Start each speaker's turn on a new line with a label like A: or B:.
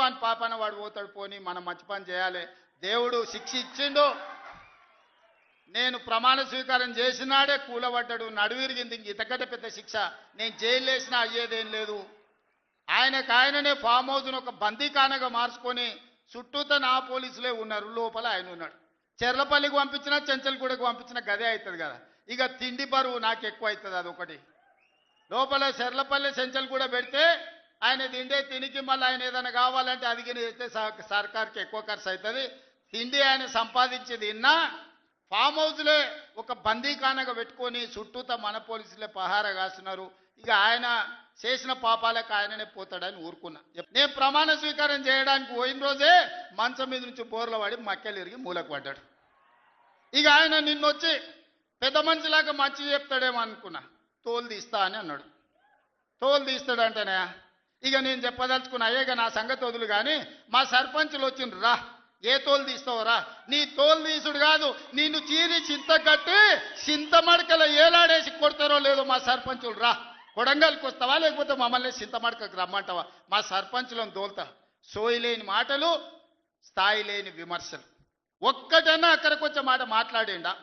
A: వాని పాపన వాడు పోతాడు, పోని మనం మంచి పని చేయాలి. దేవుడు శిక్ష ఇచ్చిండు. నేను ప్రమాణ స్వీకారం చేసినాడే కూలబడ్డాడు, నడువిరిగింది. ఇంక ఇంతకంటే పెద్ద శిక్ష నేను జైలు వేసినా అయ్యేదేం లేదు. ఆయననే ఫామ్ హౌస్ను ఒక బందీఖానగా మార్చుకొని చుట్టూతో నా పోలీసులే ఉన్నారు, లోపల ఆయన ఉన్నాడు. చెర్లపల్లికి పంపించినా చెంచల్గూడకు పంపించిన గదే అవుతుంది కదా. ఇక తిండి బరువు నాకు ఎక్కువ అవుతుంది, అదొకటి. లోపల చెర్లపల్లి చెంచల్గూడ పెడితే ఆయన తిండే తినికి మళ్ళీ ఆయన ఏదైనా కావాలంటే అదిగిన చేస్తే సర్కార్కి ఎక్కువ ఖర్చు అవుతుంది. తిండి ఆయన సంపాదించి తిన్నా ఫామ్ హౌస్లే ఒక బందీఖానగా పెట్టుకొని చుట్టూతో మన పోలీసులే పహారా కాస్తున్నారు. ఇక ఆయన చేసిన పాపాలకు ఆయననే పోతాడని ఊరుకున్నా. నేను ప్రమాణ స్వీకారం చేయడానికి పోయిన రోజే మంచం మీద నుంచి బోర్ల పడి మక్కెలు ఇరిగి మూలకు పడ్డాడు. ఇక ఆయన నిన్నొచ్చి పెద్ద మనిషిలాగా మంచి చెప్తాడేమో అనుకున్నా. తోలు తీస్తా అని అన్నాడు. తోలు తీస్తాడంటేనే ఇక నేను చెప్పదలుచుకున్నా, అయ్యేగా నా సంగతి వదులు కానీ మా సర్పంచులు వచ్చిండ్రు, రా ఏ తోలు తీస్తావురా, నీ తోలు తీసుడు కాదు నిన్ను చీరి చింత కట్టి చింత మడకల ఏలాడేసి కొడతారో లేదో మా సర్పంచులు, రా కొడంగల్కి వస్తావా లేకపోతే మమ్మల్ని చింతమడకకు రమ్మంటావా, మా సర్పంచులను దోల్తా. సోయి లేని మాటలు, స్థాయి లేని విమర్శలు. ఒక్కటన్నా అక్కడికి వచ్చే మాట మాట్లాడిండా?